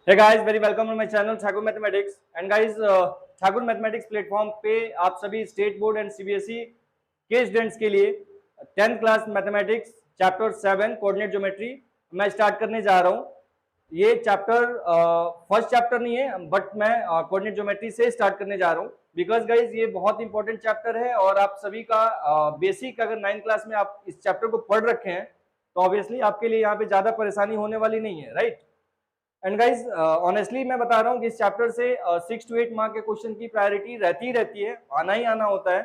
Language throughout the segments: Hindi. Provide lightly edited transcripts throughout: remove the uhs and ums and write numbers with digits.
Hey guys, very welcome on my channel Thakur mathematics and guys Thakur mathematics platform पे आप सभी स्टेट बोर्ड एंड सीबीएसई के स्टूडेंट्स के लिए 10th class mathematics chapter 7 coordinate geometry मैं स्टार्ट करने जा रहा हूँ। ये चैप्टर फर्स्ट चैप्टर नहीं है बट मैं कोऑर्डिनेट ज्योमेट्री से स्टार्ट करने जा रहा हूँ बिकॉज गाइज ये बहुत इंपॉर्टेंट चैप्टर है और आप सभी का बेसिक अगर 9th क्लास में आप इस चैप्टर को पढ़ रखे हैं तो ऑब्वियसली आपके लिए यहाँ पे ज्यादा परेशानी होने वाली नहीं है, राइट। एंड गाइज ऑनेस्टली मैं बता रहा हूँ कि इस चैप्टर से 6 to 8 मार्क के क्वेश्चन की प्रायोरिटी रहती है, आना ही आना होता है।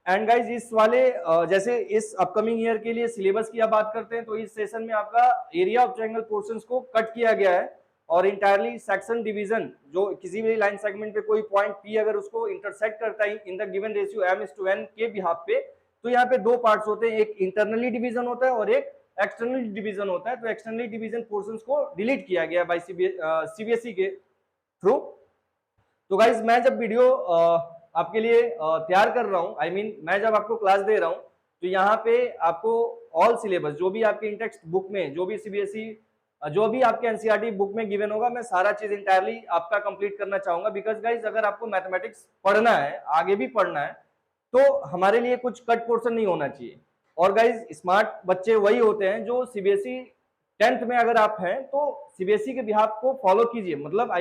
एंड गाइज इस वाले जैसे इस अपकमिंग ईयर के लिए सिलेबस की आप बात करते हैं तो इस सेशन में आपका एरिया ऑफ ट्रायंगल पोर्शंस को कट किया गया है और इंटायरली सेक्शन डिवीजन जो किसी भी लाइन सेगमेंट पे कोई पॉइंट पी अगर उसको इंटरसेक्ट करता है in the given ratio m/n के बिहाफ पे तो यहाँ पे दो पार्ट्स होते हैं, एक इंटरनली डिवीजन होता है और एक एक्सटर्नल डिवीजन होता है। तो एक्सटर्नली डिवीजन पोर्शंस को डिलीट किया गया बाय सीबीएसई के थ्रू। तो गाइज मैं जब वीडियो आपके लिए तैयार कर रहा हूँ, मैं जब आपको क्लास दे रहा हूँ तो यहाँ पे आपको ऑल सिलेबस जो भी आपके इंटेक्स्ट बुक में जो भी सीबीएसई जो भी आपके एनसीईआरटी बुक में गिवन होगा मैं सारा चीज इंटायरली आपका कंप्लीट करना चाहूंगा बिकॉज गाइज अगर आपको मैथमेटिक्स पढ़ना है, आगे भी पढ़ना है, तो हमारे लिए कुछ कट पोर्शन नहीं होना चाहिए। और गाइज स्मार्ट बच्चे वही होते हैं जो सीबीएसई 10th में अगर आप हैं तो सीबीएसई के बिहाफ को फॉलो कीजिए, मतलब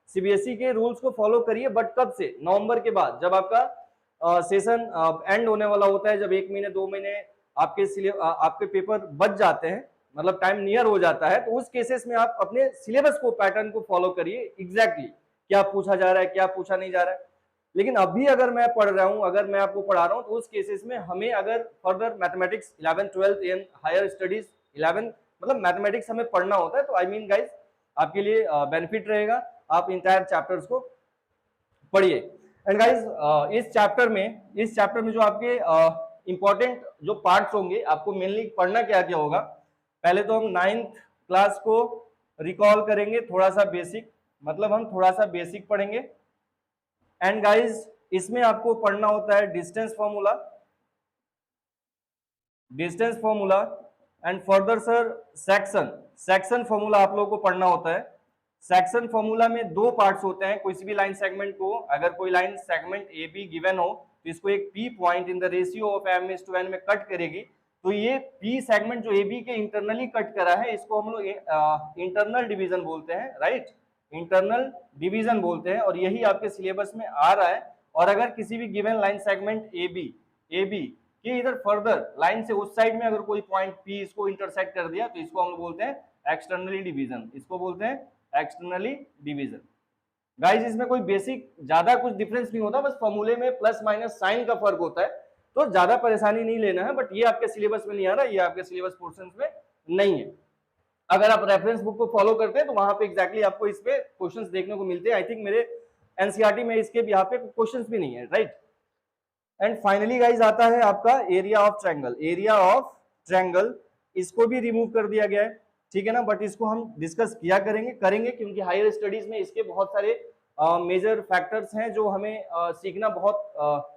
सीबीएसई के रूल्स को फॉलो करिए। बट कब से? नवंबर के बाद जब आपका सेशन एंड होने वाला होता है, जब 1 महीने 2 महीने आपके पेपर बच जाते हैं, मतलब टाइम नियर हो जाता है, तो उस केसेस में आप अपने सिलेबस को पैटर्न को फॉलो करिए एग्जैक्टली क्या पूछा जा रहा है क्या पूछा नहीं जा रहा है। लेकिन अभी अगर मैं पढ़ रहा हूं, अगर मैं आपको पढ़ा रहा हूं तो उस केसेस में हमें अगर further mathematics 11th 12th and higher studies 11 मतलब मैथमेटिक्स हमें पढ़ना होता है तो गाइज आपके लिए बेनिफिट रहेगा, आप इंटायर चैप्टर्स को पढ़िए। एंड गाइज इस चैप्टर में जो आपके इंपॉर्टेंट जो पार्ट्स होंगे आपको मेनली पढ़ना क्या क्या होगा। पहले तो हम 9th क्लास को रिकॉल करेंगे, थोड़ा सा बेसिक, मतलब हम थोड़ा सा बेसिक पढ़ेंगे। एंड गाइज इसमें आपको पढ़ना होता है distance formula and further sir section formula आप लोगों को पढ़ना होता है। सेक्शन फॉर्मूला में दो पार्ट्स होते हैं। किसी भी लाइन सेगमेंट को अगर कोई line segment A be given हो तो इसको एक P point in the ratio of m/n में कट करेगी, तो ये पी सेगमेंट जो ए बी के इंटरनली कट करा है इसको हम लोग इंटरनल डिवीजन बोलते हैं, राइट, इंटरनल डिवीजन बोलते हैं और यही आपके सिलेबस में आ रहा है। और अगर किसी भी given line segment A B कि इधर फर्दर लाइन से उस साइड में अगर कोई पॉइंट पी इसको इंटरसेक्ट कर दिया तो इसको हम लोग बोलते हैं एक्सटर्नली डिवीजन, इसको बोलते हैं एक्सटर्नली डिवीजन। गाइस इसमें कोई बेसिक ज्यादा कुछ डिफरेंस नहीं होता, बस फॉर्मूले में प्लस माइनस साइन का फर्क होता है, तो ज्यादा परेशानी नहीं लेना है। बट ये आपके सिलेबस में नहीं आ रहा, ये आपके सिलेबस पोर्शन में नहीं है। अगर आप रेफरेंस बुक को फॉलो करते हैं तो वहां पे एग्जैक्टली आपको इस पे क्वेश्चंस देखने को मिलते हैं। आई थिंक मेरे एनसीईआरटी में इसके यहाँ पे क्वेश्चंस भी नहीं है, राइट। एंड फाइनली गाइज आता है आपका एरिया ऑफ ट्रायंगल, इसको भी रिमूव कर दिया गया है, ठीक है ना। बट इसको हम डिस्कस किया करेंगे क्योंकि हायर स्टडीज में इसके बहुत सारे मेजर फैक्टर्स हैं जो हमें सीखना बहुत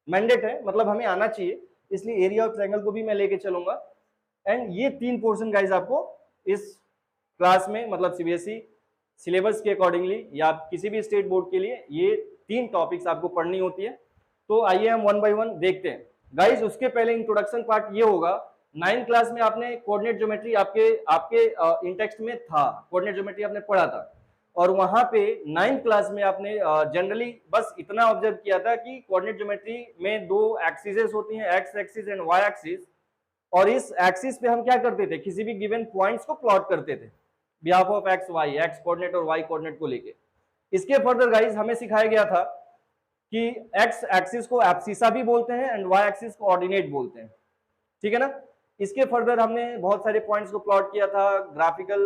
मैंडेट है, मतलब हमें आना चाहिए, इसलिए एरिया ऑफ ट्रायंगल को भी मैं लेके चलूंगा। एंड ये 3 पोर्शन गाइज आपको इस क्लास में, मतलब सीबीएसई सिलेबस के अकॉर्डिंगली या किसी भी स्टेट बोर्ड के लिए ये 3 टॉपिक्स आपको पढ़नी होती है। तो आइए हम 1 बाय 1 देखते हैं गाइज। उसके पहले इंट्रोडक्शन पार्ट ये होगा, 9th क्लास में आपने कोऑर्डिनेट ज्योमेट्री आपके इंटेक्स्ट में था, कोऑर्डिनेट ज्योमेट्री आपने पढ़ा था और वहां पे 9th क्लास में आपने जनरली बस इतना ऑब्जर्व किया था कि कोऑर्डिनेट ज्योमेट्री में 2 एक्सिस होती हैं, X axis and Y axis, और इस एक्सिस पे हम क्या करते थे, किसी भी गिवन पॉइंट्स को प्लॉट करते थे behalf of X Y, X coordinate और वाई कोऑर्डिनेट को लेके। इसके फर्दर गाइज हमें सिखाया गया था कि एक्स एक्सिस को एब्सिसा भी बोलते हैं एंड वाई एक्सिस को ऑर्डिनेट बोलते हैं, ठीक है ना। इसके फर्दर हमने बहुत सारे पॉइंट्स को प्लॉट किया था, ग्राफिकल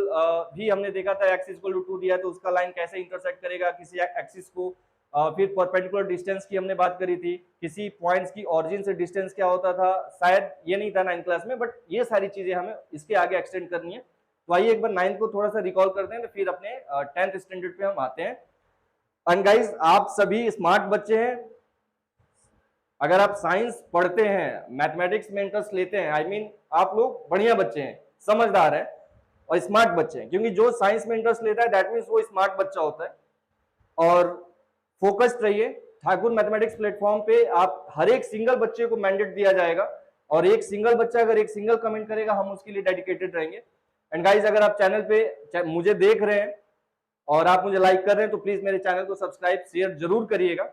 भी हमने देखा था, एक्सिस को 2 दिया तो उसका लाइन कैसे इंटरसेक्ट करेगा किसी एक्सिस को, फिर परपेंडिकुलर डिस्टेंस की हमने बात करी थी, किसी पॉइंट्स की ऑरिजिन से डिस्टेंस क्या होता था, शायद ये नहीं था 9th क्लास में, बट ये सारी चीजें हमें इसके आगे एक्सटेंड करनी है। तो आइए एक बार 9th को थोड़ा सा रिकॉल करते हैं, तो फिर अपने 10th स्टैंडर्ड पे हम आते हैं। एंड गाइज आप सभी स्मार्ट बच्चे हैं, अगर आप साइंस पढ़ते हैं, मैथमेटिक्स में इंटरेस्ट लेते हैं, आप लोग बढ़िया बच्चे हैं, समझदार हैं, और स्मार्ट बच्चे हैं, क्योंकि जो साइंस में इंटरेस्ट लेता है दैट मीन्स वो स्मार्ट बच्चा होता है। और फोकस्ड रहिए, ठाकुर मैथमेटिक्स प्लेटफॉर्म पे आप हर एक सिंगल बच्चे को मैंडेट दिया जाएगा, और एक सिंगल बच्चा अगर एक सिंगल कमेंट करेगा हम उसके लिए डेडिकेटेड रहेंगे। एंड गाइज अगर आप चैनल पे मुझे देख रहे हैं और आप मुझे लाइक कर रहे हैं तो प्लीज मेरे चैनल को सब्सक्राइब शेयर जरूर करिएगा।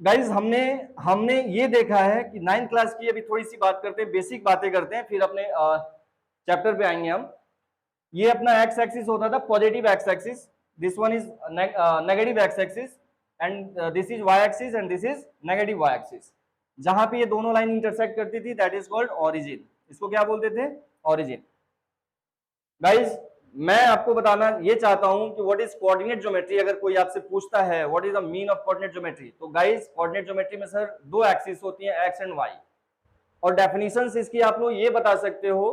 गाइज हमने ये देखा है कि 9th क्लास की अभी थोड़ी सी बात करते हैं, बेसिक बातें करते हैं, फिर अपने चैप्टर पे आएंगे हम। ये अपना एक्स एक्सिस होता था positive X axis, this one is negative X axis, and this is Y axis and this is negative Y axis. जहां पे ये दोनों लाइन इंटरसेक्ट करती थी दैट इज कॉल्ड ऑरिजिन। इसको क्या बोलते थे? ऑरिजिन। गाइज मैं आपको बताना ये चाहता हूं कि व्हाट इज कोऑर्डिनेट ज्योमेट्री। अगर कोई आपसे पूछता है what is the mean of coordinate geometry, तो गाइज कोऑर्डिनेट ज्योमेट्री में सर दो एक्सिस होती हैं, एक्स एंड वाई, और डेफिनेशंस इसकी आप लोग ये बता सकते हो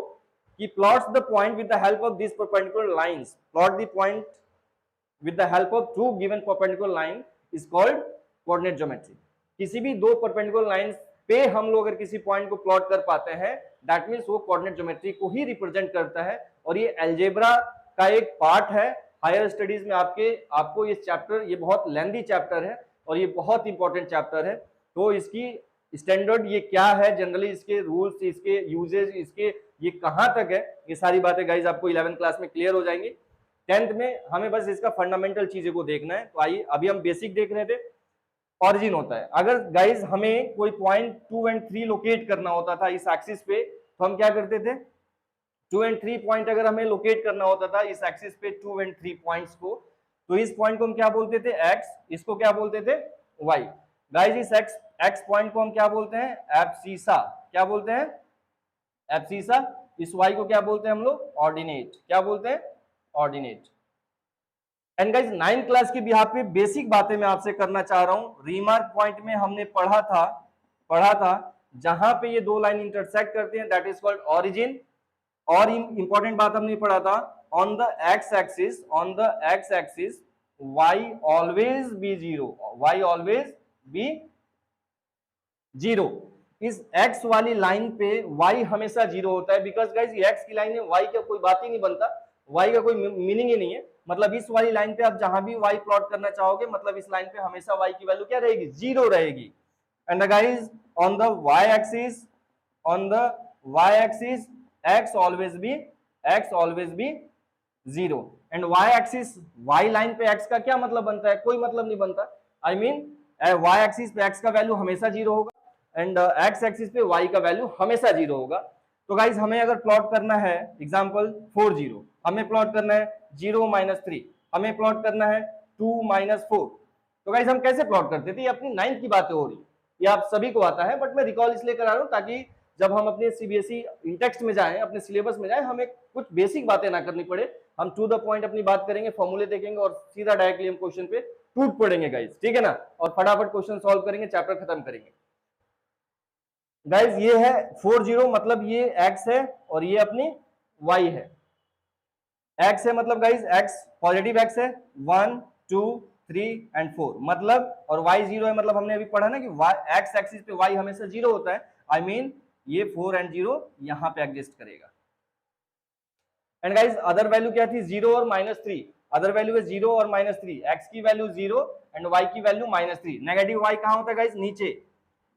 कि plots the point with the help of this perpendicular lines, plot the point with the help of two given perpendicular line is called coordinate geometry. किसी भी दो परपेंडिकुलर लाइंस पे हम लोग अगर किसी पॉइंट को प्लॉट कर पाते हैं दैट मीन्स वो कोऑर्डिनेट ज्योमेट्री को ही रिप्रेजेंट करता है। और ये अलजेब्रा का एक पार्ट है हायर स्टडीज में। आपको ये चैप्टर, ये बहुत लेंथी चैप्टर है और ये बहुत इंपॉर्टेंट चैप्टर है। तो इसकी स्टैंडर्ड ये क्या है, जनरली इसके रूल्स, इसके यूजेज, इसके ये कहां तक है, ये सारी बातें गाइज आपको 11th क्लास में क्लियर हो जाएंगी। 10th में हमें बस इसका फंडामेंटल चीजें को देखना है। तो आइए, अभी हम बेसिक देख रहे थे। ऑरिजिन होता है, अगर गाइज हमें कोई पॉइंट 2 एंड 3 लोकेट करना होता था इस एक्सिस पे, तो हम क्या करते थे? 2 एंड 3 पॉइंट अगर हमें लोकेट करना होता था इस एक्सिस पे 2 एंड 3 पॉइंट्स को, तो इस पॉइंट को हम क्या बोलते थे? एक्स। इसको क्या बोलते थे? वाई। गाइज इस एक्स पॉइंट को हम क्या बोलते हैं? एब्सिसा। क्या बोलते हैं? एब्सिसा। इस वाई को क्या बोलते हैं हम लोग? ऑर्डिनेट। क्या बोलते हैं? Ordinate. And guys 9th class के बिहाफ पे बेसिक बातें मैं आपसे करना चाह रहा हूं। रीमार्क पॉइंट में हमने पढ़ा था जहां पे ये दो लाइन इंटरसेक्ट करते हैं दैट इज कॉल्ड ऑरिजिन। और इंपॉर्टेंट बात हमने पढ़ा था, on the x axis why always be zero, why always be zero. इस एक्स वाली लाइन पे वाई हमेशा जीरो होता है, बिकॉज गाइज ये एक्स की लाइन है, वाई का कोई बात ही नहीं बनता, वाई का कोई मीनिंग ही नहीं है। मतलब इस वाली लाइन पे आप जहां भी वाई प्लॉट करना चाहोगे, मतलब इस लाइन पे हमेशा वाई की वैल्यू क्या रहेगी? जीरो रहेगी। And guys on the Y axis x always be zero. And y axis, y line पे x का क्या मतलब बनता है? कोई मतलब नहीं बनता। आई मीन y एक्सिस पे x का वैल्यू हमेशा जीरो होगा एंड x एक्सिस पे y का वैल्यू हमेशा जीरो होगा। तो गाइज हमें अगर प्लॉट करना है एग्जांपल 4 0, हमें प्लॉट करना है 0 - 3, हमें प्लॉट करना है 2 - 4, तो गाइज हम कैसे प्लॉट करते थे? ये अपनी 9th की बातें हो रही, ये आप सभी को आता है, बट मैं रिकॉल इसलिए करा रहा हूं ताकि जब हम अपने सीबीएसई इंटेक्स्ट में जाएं, अपने सिलेबस में जाएं, हमें कुछ बेसिक बातें ना करनी पड़े। हम टू द पॉइंट अपनी बात करेंगे, फॉर्मूले देखेंगे और सीधा डायरेक्टली हम क्वेश्चन पे टूट पड़ेंगे गाइज, ठीक है ना? और फटाफट क्वेश्चन सॉल्व करेंगे, चैप्टर खत्म करेंगे। गाइज ये है 4 0, मतलब ये x है और ये अपनी y है। x है मतलब गाइज x पॉजिटिव x है, 1 2 3 एंड 4 मतलब, और y जीरो है मतलब हमने अभी पढ़ा ना कि x एक्सिस पे y हमेशा जीरो होता है। आई मीन ये 4 एंड 0 यहां पे एग्जिस्ट करेगा। एंड गाइज अदर वैल्यू क्या थी? 0 और -3। अदर वैल्यू है 0 और -3, x की वैल्यू 0 एंड y की वैल्यू -3। नेगेटिव y कहां होता है गाइज? नीचे,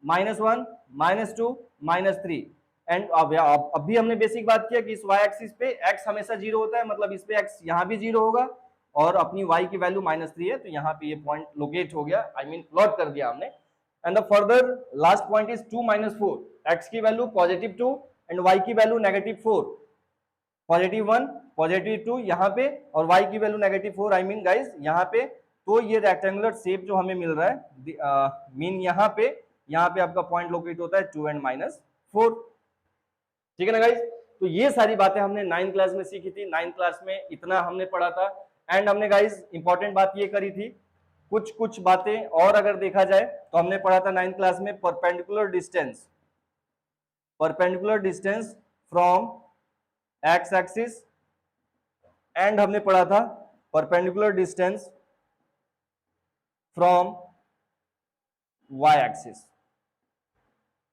-1 -2 -3। एंड अब भी हमने बेसिक बात किया कि इस y एक्सिस पे x हमेशा 0 होता है, मतलब इस पे x यहां भी 0 होगा और अपनी y की वैल्यू -3 है, तो यहाँ पे ये पॉइंट लोकेट हो गया, आई मीन प्लॉट कर दिया हमने। And the further last point is 2 - 4, x की वैल्यू +2 एंड y की वैल्यू -4, +1 +2 यहाँ पे और y की वैल्यू -4। आई मीन गाइज यहाँ पे तो ये रेक्टेंगुलर शेप जो हमें मिल रहा है मीन यहाँ पे आपका पॉइंट लोकेट होता है 2 एंड -4, ठीक है ना गाइज? तो ये सारी बातें हमने 9th क्लास में सीखी थी। 9th क्लास में इतना हमने पढ़ा था। एंड हमने गाइज इंपॉर्टेंट बात ये करी थी, कुछ बातें और अगर देखा जाए तो हमने पढ़ा था 9th क्लास में perpendicular distance from X axis, and हमने पढ़ा था perpendicular distance from Y axis.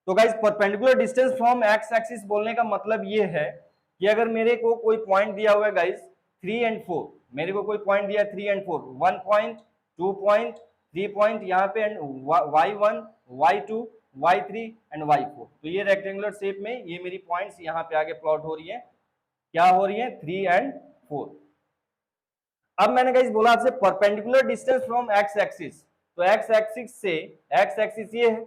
तो guys perpendicular distance from X axis बोलने का मतलब ये है कि अगर मेरे को कोई पॉइंट दिया हुआ है गाइस 3 and 4, मेरे को कोई पॉइंट दिया 3 and 4, 1 पॉइंट, 2 पॉइंट, 3 पॉइंट यहाँ पे, and y1, y2, y3 and y4। तो ये रेक्टेंगुलर शेप में ये मेरी पॉइंट्स यहाँ पे आगे प्लॉट हो रही है, क्या हो रही है, 3 and 4। अब मैंने गाइस बोला आपसे perpendicular distance from X axis, तो एक्स एक्सिस से, एक्स एक्सिस ये है,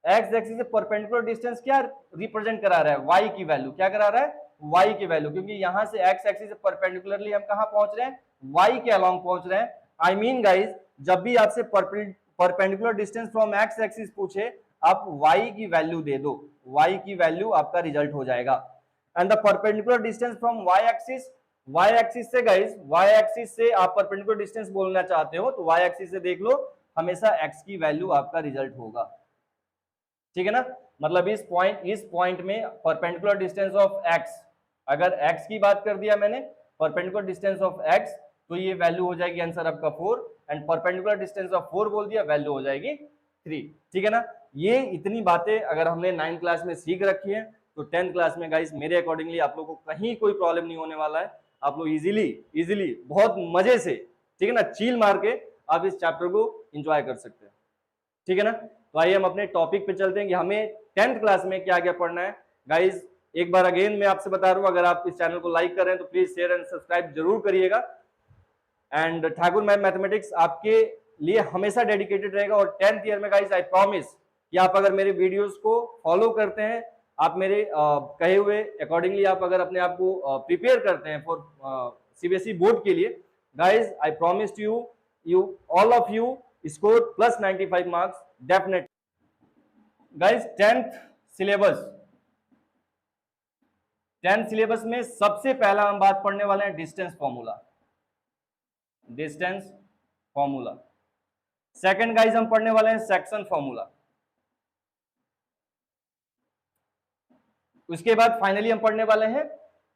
एक्स एक्सिस से परपेंडिकुलर डिस्टेंस क्या रिप्रेजेंट करा रहा है, वाई की वैल्यू, क्या करा रहा है, वाई की वैल्यू, क्योंकि यहां से एक्स एक्सिस से परपेंडिकुलरली हम कहां पहुंच रहे हैं, वाई के अलोंग पहुंच रहे हैं। आई मीन गाइस, जब भी आपसे perpendicular distance from X axis पूछे, आप वाई की वैल्यू दे दो, वाई की वैल्यू आपका रिजल्ट हो जाएगा। And the perpendicular distance from Y axis, Y axis से गाइस, वाई एक्सिस से आप परपेंडिकुलर डिस्टेंस बोलना चाहते हो तो वाई एक्सिस से देख लो, हमेशा एक्स की वैल्यू आपका रिजल्ट होगा, ठीक है ना। मतलब इस पॉइंट में परपेंडिकुलर डिस्टेंस ऑफ एक्स, अगर एक्स की बात कर दिया मैंने, परपेंडिकुलर डिस्टेंस ऑफ एक्स, तो ये वैल्यू हो जाएगी आंसर आपका 4, एंड परपेंडिकुलर डिस्टेंस ऑफ 4 बोल दिया, वैल्यू हो जाएगी 3, ठीक है ना। ये इतनी बातें अगर हमने 9th क्लास में सीख रखी है तो 10th क्लास में गाइस मेरे अकॉर्डिंगली आप लोगों को कहीं कोई प्रॉब्लम नहीं होने वाला है। आप लोग इजीली बहुत मजे से, ठीक है ना, चील मार के आप इस चैप्टर को एंजॉय कर सकते हैं, ठीक है ना। तो आइए हम अपने टॉपिक पे चलते हैं कि हमें 10th क्लास में क्या क्या पढ़ना है। गाइज एक बार अगेन मैं आपसे बता रहा हूं, अगर आप इस चैनल को लाइक कर रहे हैं तो प्लीज शेयर एंड सब्सक्राइब जरूर करिएगा। एंड ठाकुर मैम मैथमेटिक्स आपके लिए हमेशा डेडिकेटेड रहेगा, और 10th ईयर में गाइज आई प्रॉमिस कि आप अगर मेरे वीडियोस को फॉलो करते हैं, आप मेरे कहे हुए अकॉर्डिंगली आप अगर अपने आप को प्रिपेयर करते हैं फॉर सीबीएसई बोर्ड के लिए, guys I promise to you all of you score plus 95 marks definite. Guys 10th syllabus में सबसे पहला हम बात पढ़ने वाले हैं डिस्टेंस फॉर्मूला। सेकंड गाइज हम पढ़ने वाले हैं सेक्शन फॉर्मूला। उसके बाद फाइनली हम पढ़ने वाले हैं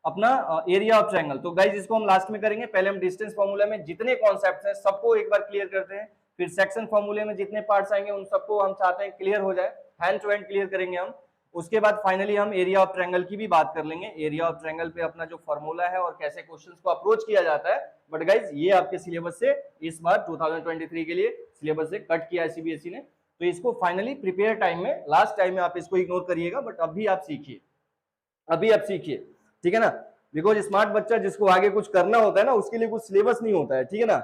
अपना एरिया ऑफ ट्रायंगल। तो गाइज इसको हम लास्ट में करेंगे, पहले हम डिस्टेंस फॉर्मूला में जितने कॉन्सेप्ट्स हैं सबको एक बार क्लियर करते हैं, फिर सेक्शन फॉर्मूले में जितने पार्ट्स आएंगे उन सबको हम चाहते हैं क्लियर हो जाए, हैंड टू हैंड क्लियर करेंगे हम। उसके बाद फाइनली हम एरिया ऑफ ट्रायंगल की भी बात कर लेंगे, एरिया ऑफ ट्रायंगल पे अपना जो फॉर्मूला है और कैसे क्वेश्चंस को अप्रोच किया जाता है। बट गाइज ये आपके सिलेबस से इस बार 2023 के लिए सिलेबस से कट किया है सीबीएसई ने, तो इसको फाइनली प्रिपेयर टाइम में, लास्ट टाइम में आप इसको इग्नोर करिएगा, बट अभी आप सीखिए, ठीक है ना। बिकॉज स्मार्ट बच्चा जिसको आगे कुछ करना होता है ना, उसके लिए कुछ सिलेबस नहीं होता है, ठीक है ना।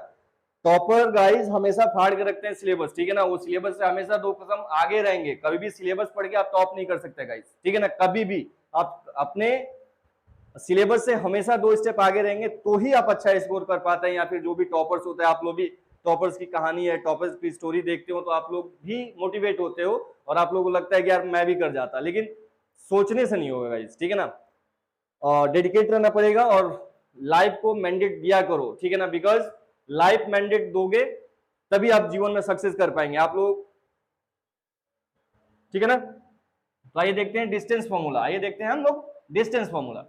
टॉपर गाइज हमेशा फाड़ के रखते हैं सिलेबस, ठीक है ना, वो सिलेबस से हमेशा 2 कदम आगे रहेंगे, कभी भी सिलेबस पढ़ के आप टॉप नहीं कर सकते गाइज, ठीक है ना। कभी भी आप अपने सिलेबस से हमेशा 2 स्टेप आगे रहेंगे तो ही आप अच्छा स्कोर कर पाते हैं, या फिर जो भी टॉपर्स होता है, आप लोग भी टॉपर्स की कहानी है, टॉपर्स की स्टोरी देखते हो तो आप लोग भी मोटिवेट होते हो और आप लोगों को लगता है कि यार मैं भी कर जाता, लेकिन सोचने से नहीं होगा गाइज, ठीक है ना। डेडिकेट रहना पड़ेगा और लाइफ को मैंडेट दिया करो, ठीक है ना, बिकॉज लाइफ मैंडेट दोगे तभी आप जीवन में सक्सेस कर पाएंगे आप लोग, ठीक है ना। तो आइए देखते हैं डिस्टेंस फॉर्मूला, आइए देखते हैं हम लोग distance formula.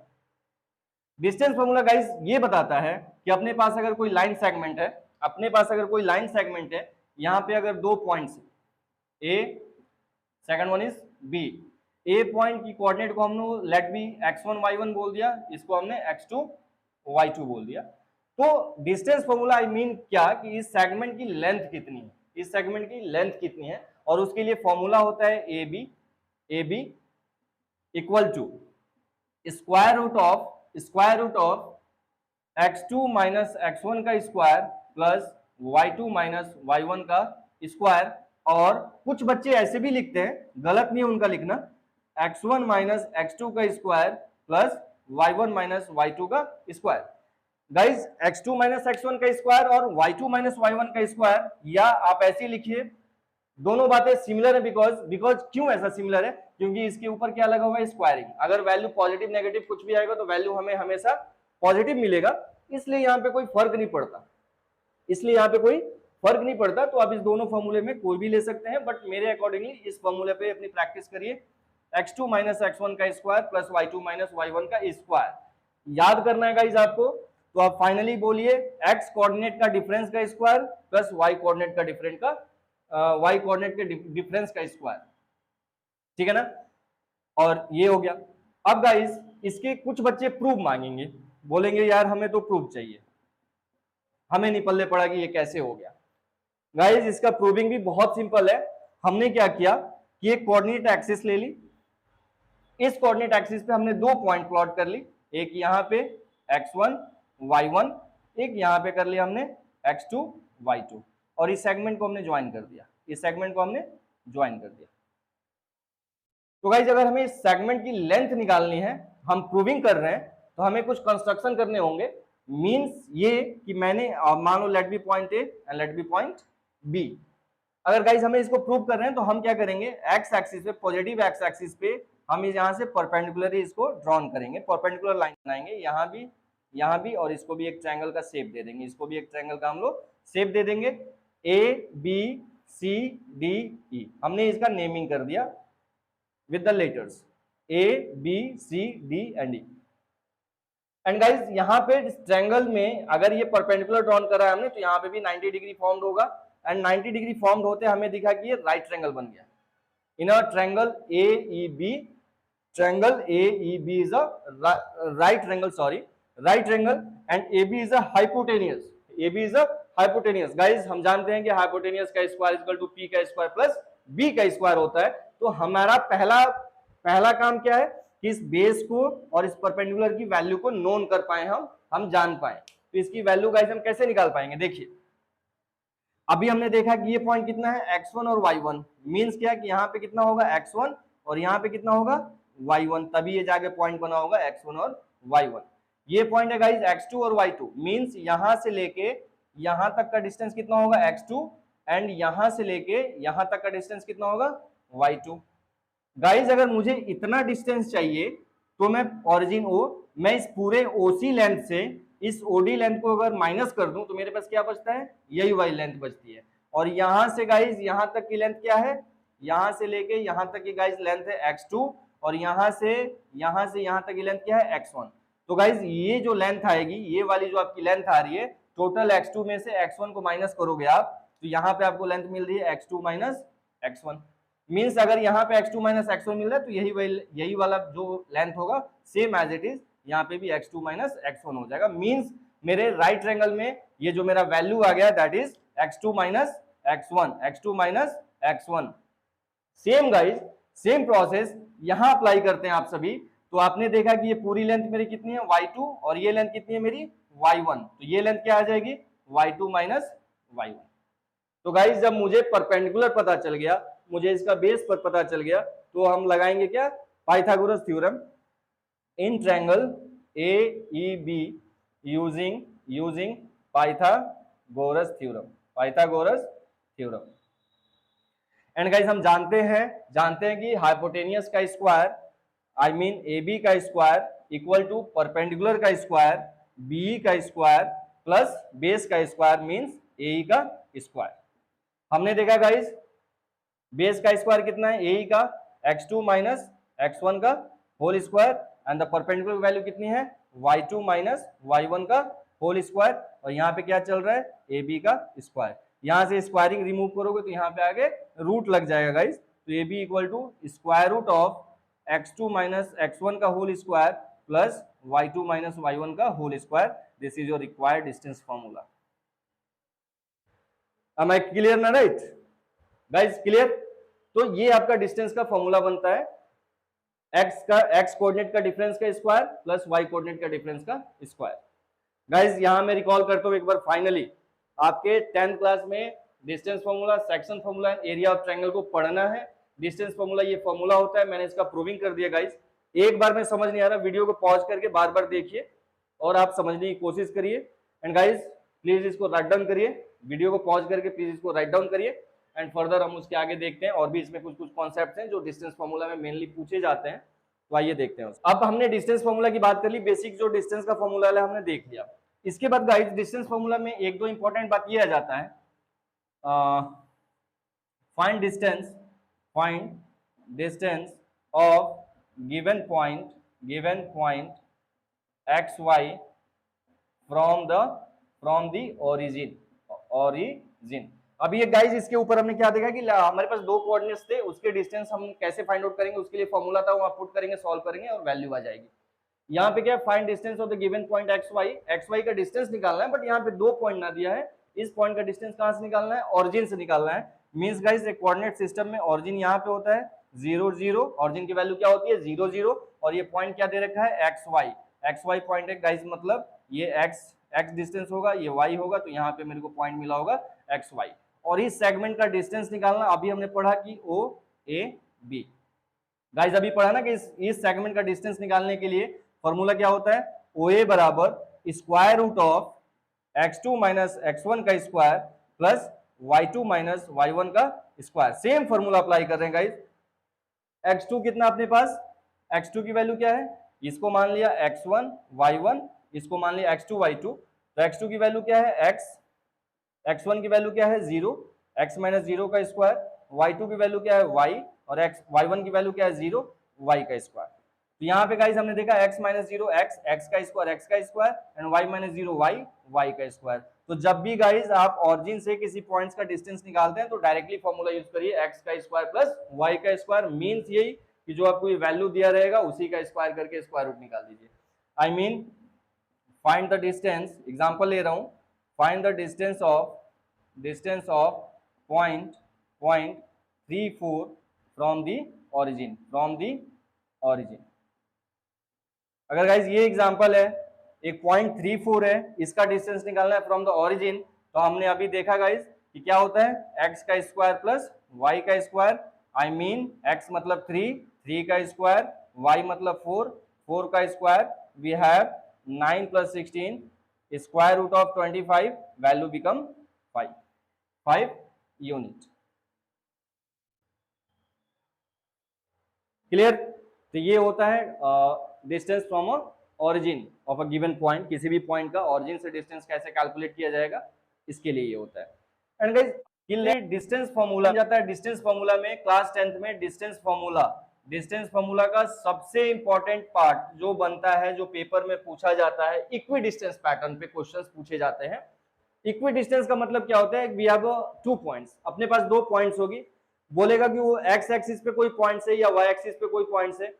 Distance formula guys ये बताता है कि अपने पास अगर कोई लाइन सेगमेंट है, यहां पे अगर 2 points A, second one is B, A point की कोऑर्डिनेट को हमने लेट बी x1 y1 बोल दिया, इसको हमने x2 y2 बोल दिया। तो डिस्टेंस फॉर्मूला आई मीन क्या कि इस सेगमेंट की लेंथ कितनी है, और उसके लिए फॉर्मूला होता है A B equal to square root of x2 minus x1 का square plus y2 minus y1 का स्क्वायर। और कुछ बच्चे ऐसे भी लिखते हैं, गलत नहीं है उनका लिखना, x1 माइनस x2 का square plus y1 minus y2 का square. Guys x2 minus x1 का स्क्वायर और y2 माइनस y1 का स्क्वायर, या आप ऐसे लिखिए, दोनों बातें सिमिलर है। बिकॉज क्यों ऐसा सिमिलर है, क्योंकि इसके ऊपर क्या लगा हुआ है, स्क्वायरिंग। अगर वैल्यू पॉजिटिव नेगेटिव कुछ भी आएगा तो वैल्यू हमें हमेशा पॉजिटिव मिलेगा, इसलिए यहाँ पे कोई फर्क नहीं पड़ता, तो आप इस दोनों फॉर्मूले में कोई भी ले सकते हैं, बट मेरे अकॉर्डिंगली इस फॉर्मूले पे अपनी प्रैक्टिस करिए, x2 माइनस x1 का square plus y2 minus y1 का स्क्वायर याद करना है गाइज आपको। तो आप फाइनली बोलिए x कोऑर्डिनेट का डिफरेंस का स्क्वायर प्लस y कोऑर्डिनेट के डिफरेंस का स्क्वायर, ठीक है ना। और ये हो गया। अब गाइज इसके कुछ बच्चे प्रूफ मांगेंगे, बोलेंगे यार हमें तो प्रूफ चाहिए, हमें नहीं पल्ले पड़ा कि ये कैसे हो गया। गाइस इसका प्रूविंग भी बहुत सिंपल है। हमने क्या किया कि एक कोऑर्डिनेट एक्सिस ले ली, इस कोऑर्डिनेट एक्सिस पे हमने दो पॉइंट प्लॉट कर ली, एक यहाँ पे x1 y1, एक यहाँ पे कर लिया हमने x2 y2, और इस सेगमेंट को हमने ज्वाइन कर दिया, इस सेगमेंट को हमने ज्वाइन कर दिया। तो गाइस अगर हमें इस सेगमेंट की लेंथ निकालनी है, हम प्रूविंग कर रहे हैं, तो हमें कुछ कंस्ट्रक्शन करने होंगे। मींस ये कि मैंने मान लो let be point A and let be point B. अगर गाइस हमें इसको प्रूव कर रहे हैं तो हम क्या करेंगे, एक्स एक्सिस पे, पॉजिटिव एक्स एक्सिस पे हम यहाँ से परपेंडिकुलरली इसको ड्रॉन करेंगे, परपेंडिकुलर लाइन बनाएंगे, यहाँ भी और इसको भी एक ट्रायंगल का शेप दे देंगे, इसको भी एक ट्रायंगल का हम लोग शेप दे देंगे, ए बी सी डी ई। हमने इसका नेमिंग कर दिया with the letters A B C D and E. And guys यहाँ पे इस ट्रायंगल में अगर ये परपेंडिकुलर ड्रॉन करा है हमने, तो यहाँ पे भी 90 डिग्री फॉर्म्ड होगा, एंड 90 डिग्री फॉर्म्ड होते हमें दिखा कि ये राइट ट्रायंगल बन गया। In a triangle AEB, triangle AEB is a right triangle, sorry, right triangle, and AB is a hypotenuse, AB is a hypotenuse। Guys हम जानते हैं कि हाइपोटेनियस का स्क्वायर इक्वल टू P का स्क्वायर प्लस B का स्क्वायर होता है। तो हमारा पहला काम क्या है कि इस बेस को और इस परपेंडिकुलर की वैल्यू को नोन कर पाए, हम जान पाए। तो इसकी वैल्यू गाइस हम कैसे निकाल पाएंगे, देखिए अभी हमने देखा कि ये पॉइंट कितना है x1 और y1, मींस क्या कि यहाँ पे कितना होगा x1 और यहाँ पे कितना होगा y1, तभी ये जाके पॉइंट बना होगा x1 और y1। ये पॉइंट है गाइस x2 और y2, मींस यहाँ से लेके यहाँ तक का डिस्टेंस कितना होगा x2, एंड यहाँ से लेके यहाँ तक का डिस्टेंस कितना होगा y2। गाइस अगर मुझे इतना डिस्टेंस चाहिए तो मैं ओरिजिन O, मैं इस पूरे OC लेंथ से इस OD लेंथ को अगर माइनस कर दूं तो मेरे पास क्या बचता है, यही वाली लेंथ बचती है। और यहां से गाइस यहां तक की लेंथ क्या है, यहां से लेके यहां तक की गाइस लेंथ है x2, और यहां से यहां तक की लेंथ क्या है x1। तो गाइस ये जो लेंथ आएगी, ये वाली जो आपकी लेंथ आ रही है, टोटल x2 में से x1 को माइनस करोगे आप, तो यहाँ पे आपको लेंथ मिल रही है x2 माइनस x1। मीन्स अगर यहाँ पे x2 माइनस x1 मिल रहा है तो यही वाला जो लेंथ होगा सेम एज इट इज यहाँ पे भी x2 माइनस x1 हो जाएगा। मीन्स मेरे राइट ट्रायंगल में ये जो मेरा वैल्यू आ गया that is x2 minus x1, x2 minus x1। Same guys same process यहाँ अप्लाई करते हैं आप सभी। तो आपने देखा कि ये पूरी लेंथ मेरी कितनी है y2 और ये लेंथ कितनी है मेरी y1, तो ये लेंथ क्या आ जाएगी y2 माइनस y1। तो गाइज जब मुझे परपेंडिकुलर पता चल गया, मुझे इसका बेस पर पता चल गया, तो हम लगाएंगे क्या, Pythagoras theorem in triangle AEB using Pythagoras theorem. And guys हम जानते हैं कि हाइपोटेनियस का स्क्वायर आई मीन AB का स्क्वायर इक्वल टू परपेंडिकुलर का स्क्वायर BE का स्क्वायर प्लस बेस का स्क्वायर मींस AE का स्क्वायर। हमने देखा गाइस बेस का स्क्वायर कितना है AE का x2 माइनस x1 का whole square, and the perpendicular value कितनी है y2 माइनस y1 का होल स्क्वायर, और यहाँ पे क्या चल रहा है AB का स्क्वायर। यहाँ से स्क्वायरिंग रिमूव करोगे तो यहाँ पे आगे रूट लग जाएगा गाइस, तो AB equal to square root of x2 minus x1 का whole square plus y2 minus y1 का whole square. This is your required distance formula. Am I clear ना, राइट गाइस, क्लियर? तो ये आपका डिस्टेंस का फॉर्मूला बनता है, x कोऑर्डिनेट का डिफरेंस का स्क्वायर प्लस y कोऑर्डिनेट का डिफरेंस का स्क्वायर। गाइस यहां मैं रिकॉल करता हूं एक बार, फाइनली आपके 10th क्लास में distance formula, section formula, area of triangle को पढ़ना है। डिस्टेंस फॉर्मूला ये फॉर्मूला होता है, मैंने इसका प्रूविंग कर दिया गाइस। एक बार में समझ नहीं आ रहा, वीडियो को पॉज करके बार बार देखिए और आप समझने की कोशिश करिए। एंड गाइस प्लीज इसको राइट डाउन करिए, वीडियो को पॉज करके प्लीज इसको राइट डाउन करिए, एंड फर्दर हम उसके आगे देखते हैं। और भी इसमें कुछ कॉन्सेप्ट्स हैं जो डिस्टेंस फॉर्मूला में मेनली पूछे जाते हैं, तो आइए देखते हैं। अब हमने डिस्टेंस फॉर्मूला की बात कर ली, बेसिक जो डिस्टेंस का फॉर्मूला है हमने देख लिया। इसके बाद गाइस डिस्टेंस फॉर्मूला में एक दो इंपॉर्टेंट बात ये आ जाता है, find distance of given point xy from the origin. अब ये गाइस इसके ऊपर हमने क्या देखा कि हमारे पास दो कोऑर्डिनेट्स थे, उसके डिस्टेंस हम कैसे फाइंड आउट करेंगे, उसके लिए फॉर्मूला था, वहां पुट करेंगे, सॉल्व करेंगे और वैल्यू आ जाएगी। यहाँ पे क्या है, find distance of the given point X Y का डिस्टेंस निकालना है, बट यहाँ पे 2 पॉइंट ना दिया है, इस पॉइंट का डिस्टेंस कहाँ से निकालना है, ऑरिजिन से निकालना है। मींस गाइस एक कोऑर्डिनेट सिस्टम में ऑरिजिन यहाँ पे होता है 0 0, ऑरिजिन की वैल्यू क्या होती है 0 0, और ये पॉइंट क्या दे रखा है एक्स वाई पॉइंट है गाइस, मतलब ये एक्स डिस्टेंस होगा, ये वाई होगा, तो यहाँ पे मेरे को पॉइंट मिला होगा एक्स वाई। और इस सेगमेंट का डिस्टेंस निकालना, अभी हमने पढ़ा कि ओ ए बी, गाइस अभी पढ़ा ना कि इस सेगमेंट का डिस्टेंस निकालने के लिए फॉर्मूला क्या होता है, ओ ए बराबर square root of x2 minus x1 का square plus y2 minus y1 का स्क्वायर। सेम फॉर्मूला अप्लाई कर रहे हैं गाइस। x2 कितना अपने पास, x2 की वैल्यू क्या है, इसको मान लिया x1 y1, इसको मान लिया x2 y2, तो x2 की वैल्यू क्या है x, x1 की वैल्यू क्या है 0, x माइनस 0 का स्क्वायर, y2 की वैल्यू क्या है y, और y1 की वैल्यू क्या है 0, y का स्क्वायर। तो यहाँ पे गाइस हमने देखा x माइनस 0 x का square and y minus 0 y का स्क्वायर। तो जब भी गाइस आप ऑरिजिन से किसी पॉइंट्स का डिस्टेंस निकालते हैं तो डायरेक्टली फॉर्मूला यूज करिए x का स्क्वायर प्लस y का स्क्वायर, मींस यही कि जो आपको ये वैल्यू दिया रहेगा उसी का स्क्वायर करके स्क्वायर रूट निकाल दीजिए। I mean find the distance, example ले रहा हूं, find the distance of point 34 from the origin. अगर गाइज ये एग्जांपल है, एक पॉइंट 34 है, इसका डिस्टेंस निकालना है फ्रॉम द ऑरिजिन, तो हमने अभी देखा गाइज कि क्या होता है x का स्क्वायर प्लस y का स्क्वायर, आई मीन x मतलब 3 का स्क्वायर, y मतलब 4 का square, we have 9 plus 16 square root of 25, value become 5 unit. Clear? तो ये होता है distance from origin of a given point, किसी भी पॉइंट का ऑरिजिन से डिस्टेंस कैसे कैलकुलेट किया जाएगा, इसके लिए ये होता है। एंड गाइस डिस्टेंस फॉर्मूला जाता है, डिस्टेंस फॉर्मूला में क्लास 10th में डिस्टेंस फॉर्मूला का सबसे इंपॉर्टेंट पार्ट जो बनता है, जो पेपर में पूछा जाता है, इक्वी डिस्टेंस पैटर्न पे क्वेश्चंस पूछे जाते हैं। इक्वी डिस्टेंस का मतलब क्या होता है, वी हैव 2 पॉइंट्स, अपने पास 2 पॉइंट्स होगी, बोलेगा कि वो x एक्सिस पे कोई पॉइंट है या y एक्सिस पे कोई पॉइंट है,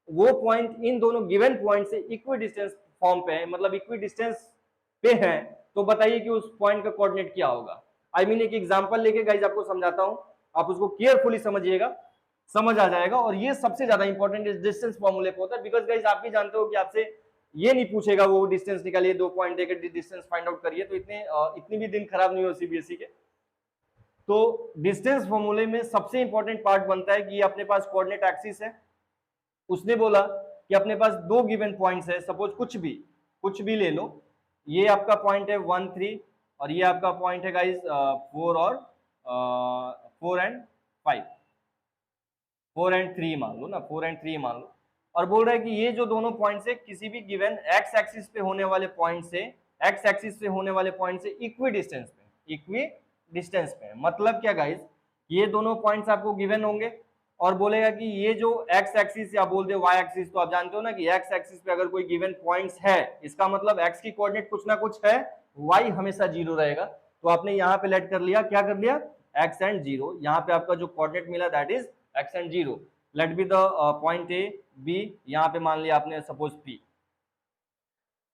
वो पॉइंट इन दोनों गिवन पॉइंट से इक्वी डिस्टेंस फॉर्म पे है, मतलब इक्वी डिस्टेंस पे है, तो बताइए कि उस पॉइंट का कोऑर्डिनेट क्या होगा। आई मीन एक एग्जांपल लेके गाइस आपको समझाता हूं, आप उसको केयरफुली समझिएगा, समझ आ जाएगा। और ये सबसे ज्यादा इंपॉर्टेंट डिस्टेंस फॉर्मूले पे होता है, बिकॉज गाइस आप भी जानते हो कि आपसे ये नहीं पूछेगा वो डिस्टेंस निकालिए, 2 पॉइंट देकर डिस्टेंस फाइंड आउट करिए, तो इतनी भी दिन खराब नहीं हो सीबीएसई के। तो डिस्टेंस फॉर्मूले में सबसे इंपॉर्टेंट पार्ट बनता है कि ये अपने पास कोऑर्डिनेट एक्सिस है, उसने बोला कि अपने पास 2 गिवन पॉइंट्स है, सपोज कुछ भी ले लो, ये आपका पॉइंट है 1 3 और ये आपका पॉइंट है गाइस 4 एंड 5, 4 एंड 3 मान लो ना, 4 एंड 3 मान लो, और बोल रहा है कि ये जो दोनों पॉइंट्स है किसी भी गिवन एक्स एक्सिस पे होने वाले पॉइंट से इक्वी डिस्टेंस पे, मतलब क्या गाइस, ये दोनों पॉइंट्स आपको गिवन होंगे और बोलेगा कि ये जो एक्स एक्सिस या बोल दे वाई एक्सिस, तो आप जानते हो ना कि एक्स एक्सिस पे अगर कोई गिवन पॉइंट्स है, इसका मतलब एक्स की कोऑर्डिनेट कुछ ना कुछ है, वाई हमेशा 0 रहेगा। तो आपने यहाँ पे लेट कर लिया, क्या कर लिया, एक्स एंड 0, यहाँ पे आपका जो कोऑर्डिनेट मिला that is X and 0, let be the point A B, यहाँ पे मान लिया आपने सपोज पी।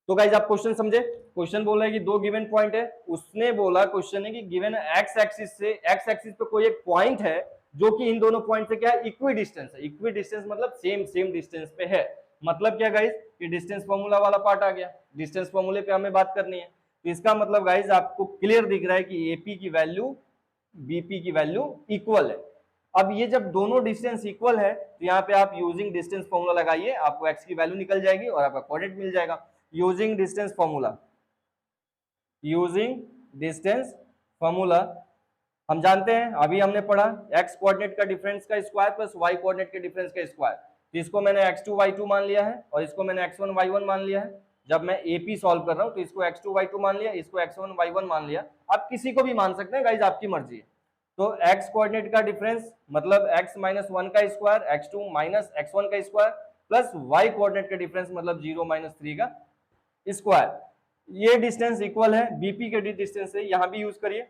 तो गाइज आप क्वेश्चन समझे, क्वेश्चन बोला है कि 2 गिवन पॉइंट है, उसने बोला क्वेश्चन है कि गिवन एक्स एक्सिस पे कोई एक पॉइंट है जो कि इन दोनों पॉइंट से क्या है, इक्वी डिस्टेंस है। इक्वी डिस्टेंस मतलब सेम डिस्टेंस पे है, मतलब क्या गाइज, ये डिस्टेंस फॉर्मूला वाला पार्ट आ गया, डिस्टेंस फॉर्मूले पे हमें बात करनी है। तो इसका मतलब गाइज आपको क्लियर दिख रहा है कि एपी की वैल्यू बीपी की वैल्यू इक्वल है। अब ये जब दोनों डिस्टेंस इक्वल है तो यहाँ पे आप यूजिंग डिस्टेंस फॉर्मूला लगाइए, आपको एक्स की वैल्यू निकल जाएगी और आपका कोऑर्डिनेट मिल जाएगा। यूजिंग डिस्टेंस फॉर्मूला हम जानते हैं, अभी हमने पढ़ा x कोऑर्डिनेट का डिफरेंस का स्क्वायर प्लस y कोऑर्डिनेट के डिफरेंस का स्क्वायर, तो इसको मैंने x2 y2 मान लिया है और इसको मैंने x1 y1 मान लिया है। जब मैं AP सॉल्व कर रहा हूं तो इसको x2 y2 मान लिया, इसको x1 y1 मान लिया, आप किसी को भी मान सकते हैं गाइज, आपकी मर्जी है। तो x कोऑर्डिनेट का डिफरेंस मतलब x माइनस 1 का स्क्वायर, x2 माइनस x1 का स्क्वायर प्लस y कोऑर्डिनेट का डिफरेंस मतलब 0 माइनस 3 का स्क्वायर। ये डिस्टेंस इक्वल है बीपी के डिस्टेंस से, यहां भी यूज करिए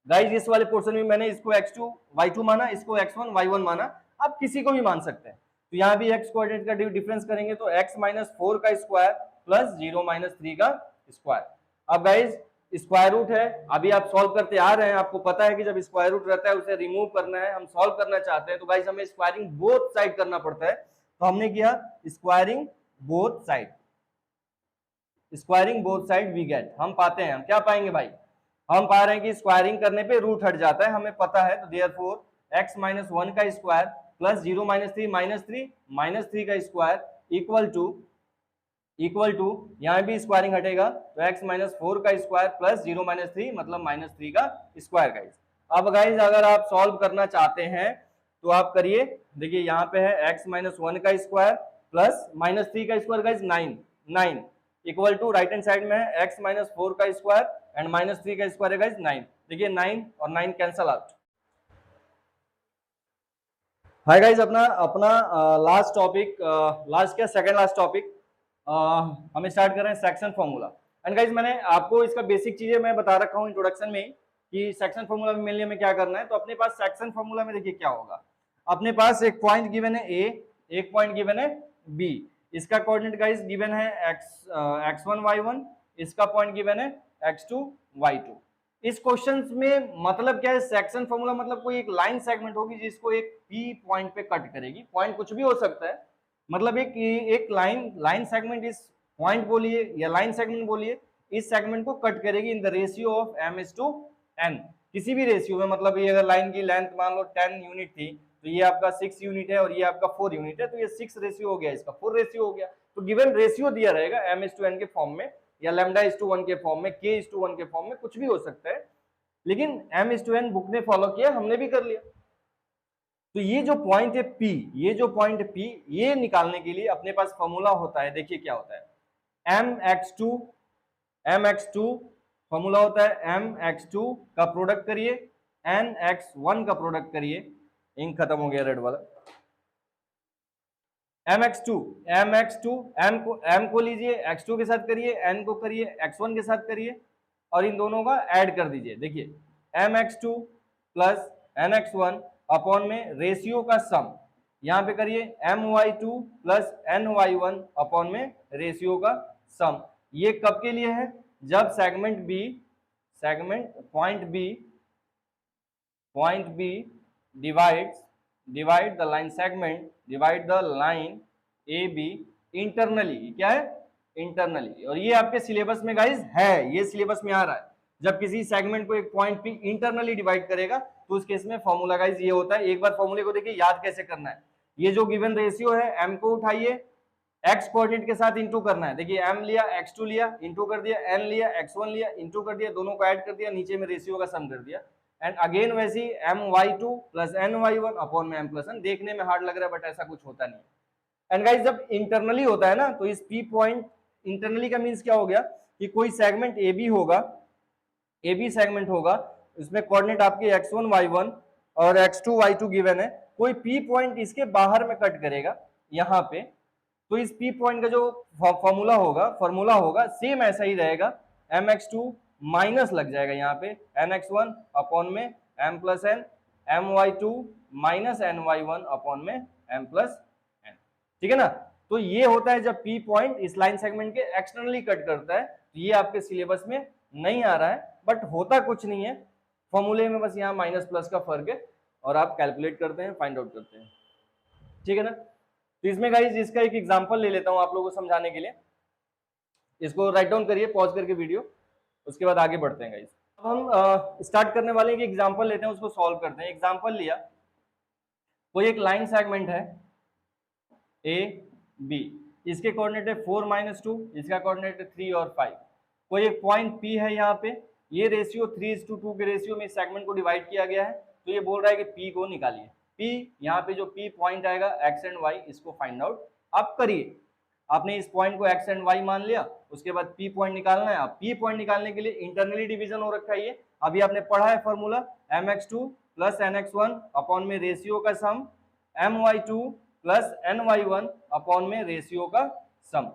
गाइस। इस वाले पोर्शन में मैंने इसको x2 y2 माना, इसको x1 y1 माना, आप किसी को भी मान सकते हैं। तो यहाँ भी x कोऑर्डिनेट का डिफरेंस करेंगे तो x माइनस 4 का स्क्वायर प्लस 0 माइनस 3 का स्क्वायर। अब गाइज स्क्वायर रूट है, अभी आप सॉल्व करते आ रहे हैं, आपको पता है कि जब स्क्वायर रूट रहता है उसे रिमूव करना है, हम सॉल्व करना चाहते हैं तो गाइज हमें स्क्वायरिंग बोथ साइड करना पड़ता है। तो हमने किया squaring both side, squaring both side we get, हम पाते हैं, हम क्या पाएंगे भाई, हम पा रहे हैं कि स्क्वायरिंग करने पे रूट हट जाता है, हमें पता है। तो देयरफॉर x माइनस 1 का स्क्वायर प्लस 0 माइनस 3 माइनस 3 का स्क्वायर इक्वल टू यहाँ भी स्क्वायरिंग हटेगा तो x माइनस 4 का स्क्वायर प्लस 0 माइनस 3 मतलब माइनस 3 का स्क्वायर गाइज। अब गाइज अगर आप सॉल्व करना चाहते हैं तो आप करिए, देखिए यहाँ पे है x माइनस 1 का स्क्वायर प्लस माइनस 3 का square guys 9 equal to right hand side में है x माइनस 4 का स्क्वायर एंड माइनस 3 का स्क्वायर है गाइज 9। देखिए 9 और 9 कैंसल आउट। हाय गाइज, अपना लास्ट टॉपिक, लास्ट क्या सेकंड लास्ट टॉपिक हम स्टार्ट कर रहे हैं सेक्शन फॉर्मूला। एंड गाइज मैंने आपको इसका बेसिक चीजें मैं बता रखा हूँ इंट्रोडक्शन में कि सेक्शन फॉर्मूला में मेनली हमें क्या करना है। तो अपने पास सेक्शन फॉर्मूला में देखिए क्या होगा, अपने पास एक पॉइंट गिवन है A, एक पॉइंट गिवन है B, इसका कोऑर्डिनेट गाइज गिवन है x1 y1, इसका पॉइंट गिवन है x2 y2। इस क्वेश्चन में मतलब क्या है, सेक्शन फॉर्मूला मतलब कोई एक लाइन सेगमेंट होगी जिसको एक P पॉइंट पे कट करेगी, पॉइंट कुछ भी हो सकता है, मतलब एक लाइन सेगमेंट, इस पॉइंट बोलिए या लाइन सेगमेंट बोलिए, इस सेगमेंट को कट करेगी in the ratio of m/n, किसी भी रेशियो में। मतलब ये अगर लाइन की लेंथ मान लो 10 यूनिट थी तो ये आपका 6 यूनिट है और ये आपका 4 यूनिट है, तो ये 6 रेशियो हो गया, इसका 4 रेशियो हो गया। तो गिवन रेशियो दिया रहेगा m/n के फॉर्म में या λ/1 के फॉर्म में, k/1 के फॉर्म में, कुछ भी हो सकता है, लेकिन m/n बुक ने फॉलो किया, हमने भी कर लिया। तो ये जो पॉइंट है P, ये जो पॉइंट P, ये निकालने के लिए अपने पास फॉर्मूला होता है, देखिए क्या होता है, mx2 फॉर्मूला होता है mx2 का प्रोडक्ट करिए nx1 का प्रोडक्ट करिए, इंक खत्म हो गया रेड वाला, mx2 m को लीजिए x2 के साथ करिए, n को करिए x1 के साथ करिए और इन दोनों का ऐड कर दीजिए। देखिए mx2 प्लस nx1 अपॉन में रेशियो का सम, यहाँ पे करिए my2 प्लस ny1 अपॉन में रेशियो का सम। ये कब के लिए है, जब point B divide the line segment, divide the line A B internally, क्या है इंटरनली। और ये आपके सिलेबस में गाइज है, ये सिलेबस में आ रहा है, जब किसी सेगमेंट को एक पॉइंट पे इंटरनली डिवाइड करेगा तो उस केस में फॉर्मूला गाइज ये होता है। एक बार फॉर्मूले को देखिए, याद कैसे करना है, ये जो गिवन रेशियो है m को उठाइए, x कोऑर्डिनेट के साथ इंटू करना है। देखिए m लिया, x2 लिया, इंटू कर दिया, n लिया, x1 लिया, इंटू कर दिया, दोनों को ऐड कर दिया, नीचे में रेशियो का सम कर दिया, एंड अगेन वैसे ही my2 प्लस ny1 अपॉन में m प्लस n। देखने में हार्ड लग रहा है बट ऐसा कुछ होता नहीं है। एंड गाइज जब इंटरनली होता है ना, तो इस P पॉइंट, इंटरनली का मीन्स क्या हो गया कि कोई सेगमेंट AB होगा, AB सेगमेंट होगा, इसमें कोऑर्डिनेट आपके x1 y1 और x2 y2 गिवन है, कोई P पॉइंट इसके बाहर में कट करेगा यहाँ पे, तो इस P पॉइंट का जो फॉर्मूला होगा सेम ऐसा ही रहेगा, mx2 माइनस लग जाएगा यहाँ पे nx1 अपॉन में m plus n, my2 minus ny1 upon में m प्लस n, ठीक है ना। तो ये होता है जब P पॉइंट इस लाइन सेगमेंट के एक्सटर्नली कट करता है। तो ये आपके सिलेबस में नहीं आ रहा है बट होता कुछ नहीं है, फॉर्मूले में बस यहाँ माइनस प्लस का फर्क है और आप कैलकुलेट करते हैं, फाइंड आउट करते हैं, ठीक है ना। तो इसमें गाइस इसका एक एग्जांपल ले लेता हूं आप लोगों को समझाने के लिए, इसको राइट डाउन करिए पॉज करके वीडियो, उसके बाद आगे बढ़ते हैं गाइस। अब हम स्टार्ट करने वाले हैं कि एग्जांपल लेते हैं, उसको सॉल्व करते हैं। एग्जांपल लिया, कोई एक लाइन सेगमेंट है ए बी, इसके कोऑर्डिनेट है 4 - 2, इसका कोऑर्डिनेट है 3 और 5। कोई एक पॉइंट P है यहाँ पे, ये रेशियो 3:2 के रेशियो में इस सेगमेंट को डिवाइड किया गया है। तो ये बोल रहा है कि P को निकालिए। P यहाँ पे जो P पॉइंट आएगा x एंड y, इसको फाइंड आउट आप करिए। आपने इस पॉइंट को x एंड y मान लिया, उसके बाद P पॉइंट निकालना है। आप P पॉइंट निकालने के लिए इंटरनली डिवीजन हो रखा है ये, अभी आपने पढ़ा है formula mx2 plus nx1 upon में रेशियो का सम, my2 प्लस ny1 अपॉन में रेशियो का सम।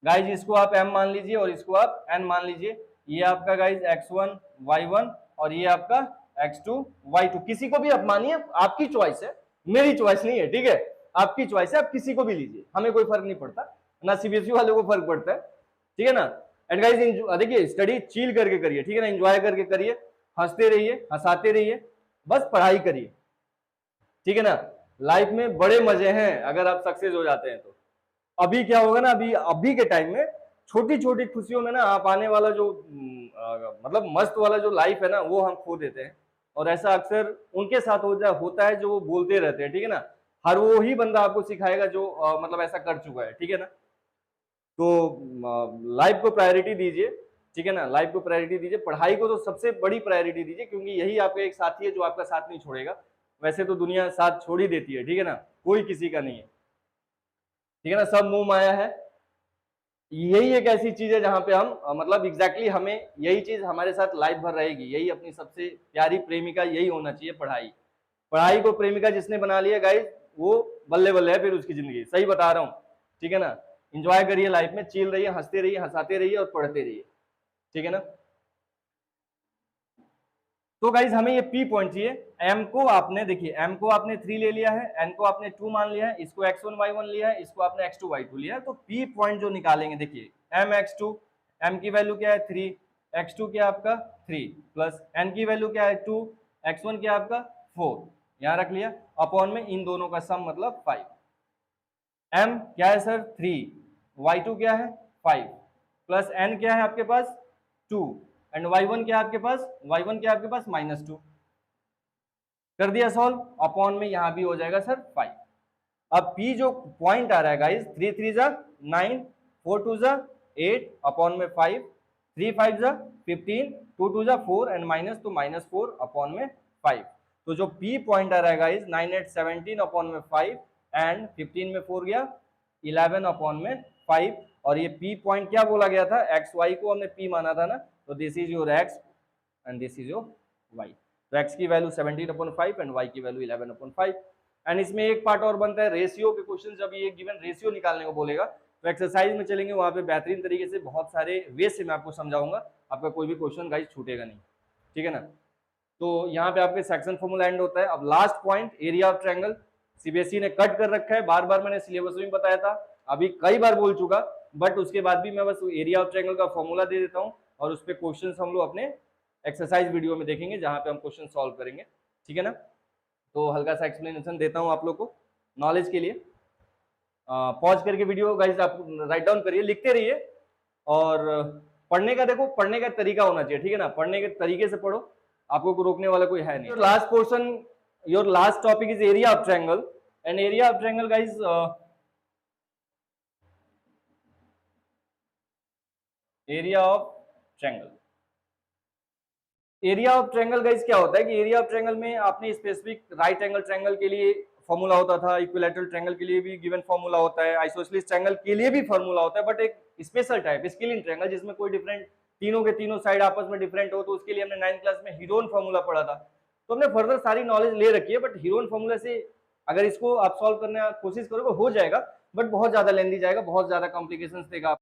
गाइज इसको आप m मान लीजिए और इसको आप n मान लीजिए। ये आपका गाइज x1 y1 और ये आपका x2 y2, किसी को भी आप मानिए, आपकी चॉइस है, मेरी चॉइस नहीं है, ठीक है। आपकी चॉइस है, आप किसी को भी लीजिए, हमें कोई फर्क नहीं पड़ता, ना सीबीएसई वालों को फर्क पड़ता है, ठीक है ना। एंड गाइस देखिए स्टडी चिल करके करिए, ठीक है ना, एंजॉय करके करिए, हंसते रहिए, हंसाते रहिए, बस पढ़ाई करिए, ठीक है ना। लाइफ में बड़े मजे हैं अगर आप सक्सेस हो जाते हैं तो। अभी क्या होगा ना, अभी अभी के टाइम में छोटी छोटी खुशियों में ना आप आने वाला जो मतलब मस्त वाला जो लाइफ है ना वो हम खो देते हैं। और ऐसा अक्सर उनके साथ होता है जो वो बोलते रहते हैं, ठीक है ना। हर वो ही बंदा आपको सिखाएगा जो मतलब ऐसा कर चुका है, ठीक है ना। तो लाइफ को प्रायोरिटी दीजिए, ठीक है ना, लाइफ को प्रायोरिटी दीजिए, पढ़ाई को तो सबसे बड़ी प्रायोरिटी दीजिए, क्योंकि यही आपका एक साथी है जो आपका साथ नहीं छोड़ेगा। वैसे तो दुनिया साथ छोड़ ही देती है, ठीक है ना, कोई किसी का नहीं है, ठीक है ना, सब मोह माया है। यही एक ऐसी चीज है जहां पे हम मतलब एग्जैक्टली हमें यही चीज हमारे साथ लाइफ भर रहेगी, यही अपनी सबसे प्यारी प्रेमिका यही होना चाहिए, पढ़ाई। पढ़ाई को प्रेमिका जिसने बना लिया गाइस, वो बल्ले बल्ले है फिर उसकी जिंदगी, सही बता रहा हूँ, ठीक है ना। एंजॉय करिए लाइफ में, चिल रहिए, हंसते रहिए, हंसाते रहिए और पढ़ते रहिए, ठीक है ना। तो गाइज हमें ये पी पॉइंट चाहिए। एम को आपने देखिए, एम को आपने 3 ले लिया है, एन को आपने 2 मान लिया है, इसको x1 y1 लिया है, इसको आपने x2 y2 लिया है। तो पी पॉइंट जो निकालेंगे देखिए, एम x2, एम की वैल्यू क्या है 3, x2 क्या आपका 3 प्लस एन की वैल्यू क्या है 2, x1 क्या आपका 4, यहां रख लिया, अपॉन में इन दोनों का सम मतलब 5। एम क्या है सर 3, y2 क्या है 5 प्लस एन क्या है आपके पास 2 एंड y1 क्या है आपके पास, y1 क्या है आपके पास -2। कर दिया सॉल्व, अपॉन में यहां भी हो जाएगा सर 5। अब p जो पॉइंट आ रहा है गाइस, 3 3 जा 9, 4 2 जा 8 अपॉन में 5, 3 5 जा 15, 2 2 जा 4 एंड माइनस तो -4 अपॉन में 5। तो जो p पॉइंट आ रहा है गाइस 9 8 17 अपॉन में 5 एंड 15 में 4 गया 11 अपॉन में 5। और ये p पॉइंट क्या बोला गया था, एक्स वाई को हमने p माना था ना, तो this is your x and this is your y। तो x की वैल्यू 17/5 एंड y की वैल्यू 11/5। एंड इसमें एक पार्ट और बनता है रेशियो के क्वेश्चन, जब ये गिवन रेशियो निकालने को बोलेगा तो एक्सरसाइज में चलेंगे, वहां पे बेहतरीन तरीके से बहुत सारे वे से मैं आपको समझाऊंगा, आपका कोई भी क्वेश्चन गाइस छूटेगा नहीं, ठीक है ना। तो यहाँ पे आपके सेक्शन फॉर्मूला एंड होता है। अब last point, area of triangle, CBSE ने कट कर रखा है, बार बार मैंने सिलेबस में बताया था, अभी कई बार बोल चुका, बट उसके बाद भी मैं बस एरिया ऑफ ट्रायंगल का फॉर्मूला दे देता हूँ और उस पर क्वेश्चन हम लोग अपने एक्सरसाइज वीडियो में देखेंगे जहां पे हम क्वेश्चन सॉल्व करेंगे, ठीक है ना। तो हल्का सा एक्सप्लेनेशन देता हूं आप लोग को नॉलेज के लिए। पॉज करके वीडियो गाइस आप राइट डाउन करिए, लिखते रहिए। और पढ़ने का देखो, पढ़ने का तरीका होना चाहिए, ठीक है ना, पढ़ने के तरीके से पढ़ो, आपको को रोकने वाला कोई है नहीं। Last portion, your last topic is area of triangle and area of triangle guys, area of triangle, area of triangle guys क्या होता है कि एरिया ऑफ ट्रायंगल में आपने स्पेसिफिक राइट एंगल ट्रायंगल के लिए फॉर्मूला होता था, इक्विलैटरल ट्रायंगल के लिए भी गिवन फॉर्मूला होता है, आइसोसेलेस ट्रायंगल के लिए भी फॉर्मूला होता है, बट एक स्पेशल टाइप स्केलिंग ट्रायंगल जिसमें कोई डिफरेंट, तीनों के तीनों साइड आपस में डिफरेंट हो, तो उसके लिए हमने 9th क्लास में हीरोन फॉर्मूला पढ़ा था। तो हमने फर्दर सारी नॉलेज ले रखी है, बट हीरोन फॉर्मूला से अगर इसको आप सॉल्व करने की कोशिश करोगे हो जाएगा, बट बहुत ज्यादा लेंदी जाएगा, बहुत ज्यादा कॉम्प्लिकेशंस देगा।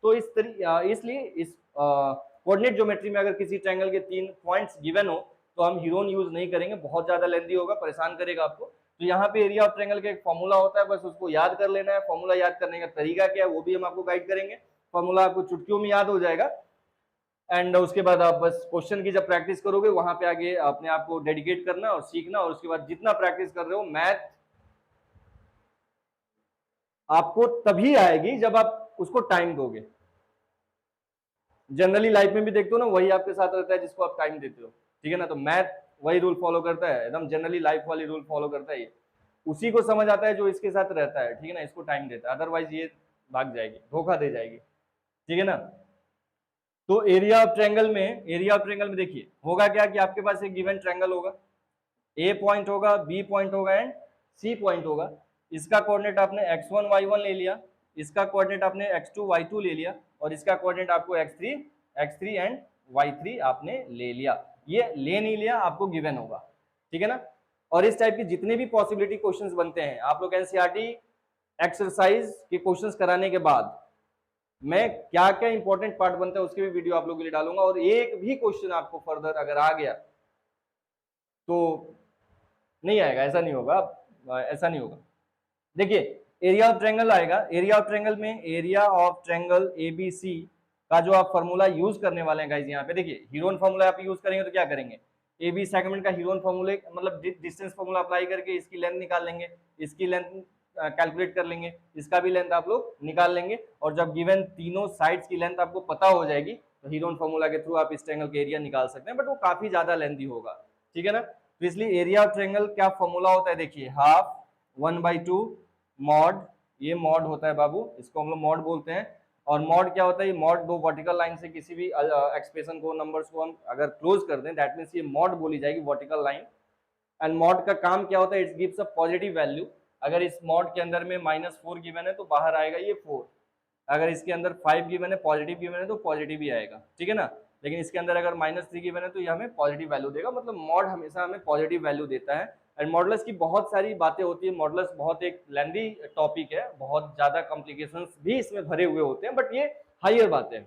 तो इसलिए इस कोऑर्डिनेट ज्योमेट्री में अगर किसी ट्रायंगल के 3 पॉइंट्स गिवन हो तो हम हीरोन यूज नहीं करेंगे, बहुत ज्यादा लेंदी होगा, परेशान करेगा आपको। तो यहाँ पे एरिया ऑफ ट्रायंगल का एक फॉर्मूला होता है, बस उसको याद कर लेना है। फॉर्मूला याद करने का तरीका क्या है वो भी हम आपको गाइड करेंगे, फॉर्मूला आपको चुटकियों में याद हो जाएगा। एंड उसके बाद आप बस क्वेश्चन की जब प्रैक्टिस करोगे वहां पे आगे अपने आप को डेडिकेट करना और सीखना, और उसके बाद जितना प्रैक्टिस कर रहे हो, मैथ आपको तभी आएगी जब आप उसको टाइम दोगे। जनरली लाइफ में भी देखते हो ना, वही आपके साथ रहता है जिसको आप टाइम देते हो, ठीक है ना। तो मैथ वही रूल फॉलो करता है, एकदम जनरली लाइफ वाली रूल फॉलो करता है, ये उसी को समझ आता है जो इसके साथ रहता है, ठीक है ना, इसको टाइम देता है, अदरवाइज ये भाग जाएगी, धोखा दे जाएगी, ठीक है ना। तो एरिया ऑफ ट्रायंगल में देखिए होगा क्या कि आपके पास एक गिवन ट्रायंगल होगा, ए पॉइंट होगा, बी पॉइंट होगा एंड सी पॉइंट होगा। इसका कोऑर्डिनेट आपने x1 y1 ले लिया, इसका कोऑर्डिनेट आपने x2 y2 ले लिया, और इसका कोऑर्डिनेट आपको x3 एंड y3 आपने ले लिया। ये ले नहीं लिया, आपको गिवन होगा, ठीक है ना। और इस टाइप की जितने भी पॉसिबिलिटी क्वेश्चंस बनते हैं, आप लोग एनसीईआरटी एक्सरसाइज के क्वेश्चंस कराने के बाद मैं क्या क्या इंपॉर्टेंट पार्ट बनता है उसके भी वीडियो आप लोगों के लिए डालूंगा। और एक भी क्वेश्चन आपको फर्दर अगर आ गया तो नहीं आएगा, ऐसा नहीं होगा, ऐसा नहीं होगा, देखिए एरिया ऑफ ट्रायंगल आएगा, एरिया ऑफ ट्रायंगल में एरिया ऑफ ट्रायंगल एबीसी का जो आप फॉर्मूला यूज करने वाले हैं गाइस, यहाँ पे देखिए हीरोन फॉर्मूला आप यूज करेंगे तो क्या करेंगे, ए बी सेगमेंट का हीरोन फॉर्मूले मतलब डिस्टेंस फॉर्मूला अप्लाई करके इसकी लेंथ निकाल लेंगे, इसकी लेंथ कैलकुलेट कर लेंगे, इसका भी लेंथ आप लोग निकाल लेंगे, और जब गिवन तीनों साइड्स की लेंथ आपको पता हो जाएगी तो हीरोन फॉर्मूला के थ्रू आप इस ट्रायंगल के एरिया निकाल सकते हैं, बट वो काफी ज्यादा लेंथी होगा, ठीक है ना। तो इसलिए एरिया ऑफ ट्रायंगल क्या फॉर्मूला होता है, देखिए हाफ 1/2 मॉड, ये मॉड होता है बाबू, इसको हम लोग मॉड बोलते हैं। और मॉड क्या होता है, ये मॉड दो वर्टिकल लाइन से किसी भी एक्सप्रेशन को, नंबर्स को हम अगर क्लोज कर दें, दैट मीन्स ये मॉड बोली जाएगी, वर्टिकल लाइन। एंड मॉड का काम क्या होता है, it gives a positive value. अगर इस मॉड के अंदर में -4 गिवन है तो बाहर आएगा ये 4, अगर इसके अंदर 5 गिवन है, पॉजिटिव गिवन है तो पॉजिटिव ही आएगा, ठीक है ना। लेकिन इसके अंदर अगर -3 गिवन है तो ये हमें पॉजिटिव वैल्यू देगा, मतलब मॉड हमेशा हमें पॉजिटिव वैल्यू देता है। एंड मॉडुलस की बहुत सारी बातें होती है, मॉडुलस बहुत एक लेंदी टॉपिक है, बहुत ज्यादा कॉम्प्लिकेशंस भी इसमें भरे हुए होते हैं, बट ये हायर बातें हैं।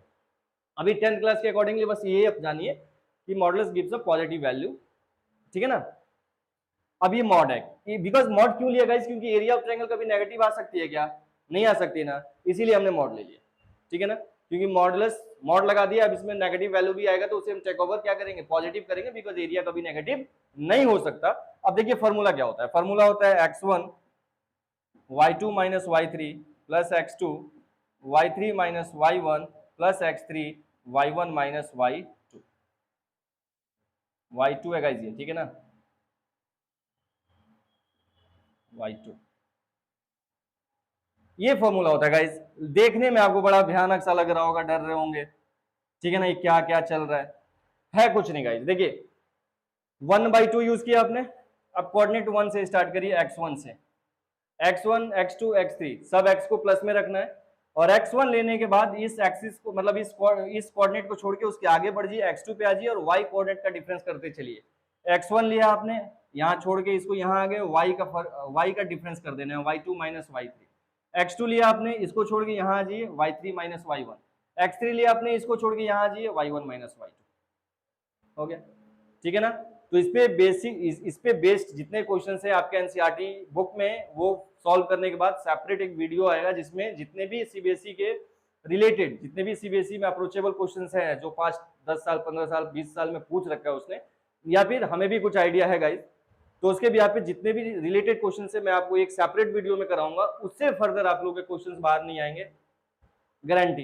अभी 10th क्लास के अकॉर्डिंगली बस ये आप जानिए कि modulus gives a positive value, ठीक है ना। अब ये मॉड है, बिकॉज मॉड क्यों लिया गाइस, क्योंकि एरिया ऑफ ट्रायंगल कभी नेगेटिव आ सकती है क्या, नहीं आ सकती ना, इसीलिए हमने मॉड ले लिया, ठीक है ना। क्योंकि मॉडुलस मॉड लगा दिया, अब इसमें नेगेटिव वैल्यू भी आएगा तो उसे हम टेक ओवर क्या करेंगे, पॉजिटिव करेंगे, बिकॉज एरिया कभी नेगेटिव नहीं हो सकता। अब देखिए फॉर्मूला क्या होता है, फॉर्मूला होता है x1 y2 minus y3 plus x2 y3 minus y1 plus x3 y1 minus y2, y2 है गाइस ये, ठीक है ना, y2, ये फॉर्मूला होता है गाइस। देखने में आपको बड़ा भयानक सा लग रहा होगा, डर रहे होंगे, ठीक है ना, ये क्या क्या चल रहा है कुछ नहीं गाइस। देखिए 1/2 यूज किया आपने, अब कोऑर्डिनेट 1 से स्टार्ट करिए, x1 से, x1 x2 x3 सब x को प्लस में रखना है, और x1 लेने के बाद इस एक्सिस को मतलब इस कोऑर्डिनेट को छोड़ के उसके आगे बढ़ जाइए, x2 पे आ जाइए और y कोऑर्डिनेट का डिफरेंस करते चलिए। x1 लिया आपने, यहाँ छोड़ के इसको यहाँ आ गए, y का डिफरेंस कर देना है, y2 माइनस y3। x2 लिया आपने, इसको छोड़ के यहाँ आ जाइए, y3 माइनस y1। x3 लिया आपने, इसको छोड़ के यहाँ आ जाइए, y1 माइनस y2, हो गया, ठीक है ना। तो इस पे बेसिक, इस पे बेस्ड जितने क्वेश्चन है आपके एनसीईआरटी बुक में, वो सॉल्व करने के बाद सेपरेट एक वीडियो आएगा जिसमें जितने भी सीबीएसई के रिलेटेड, जितने भी सीबीएसई में अप्रोचेबल क्वेश्चंस हैं जो 5, 10 साल, 15 साल, 20 साल में पूछ रखा है उसने, या फिर हमें भी कुछ आइडिया है गाइस, तो उसके भी आप पे जितने भी रिलेटेड क्वेश्चन है मैं आपको एक सेपरेट वीडियो में कराऊंगा, उससे फर्दर आप लोगों के क्वेश्चन बाहर नहीं आएंगे, गारंटी।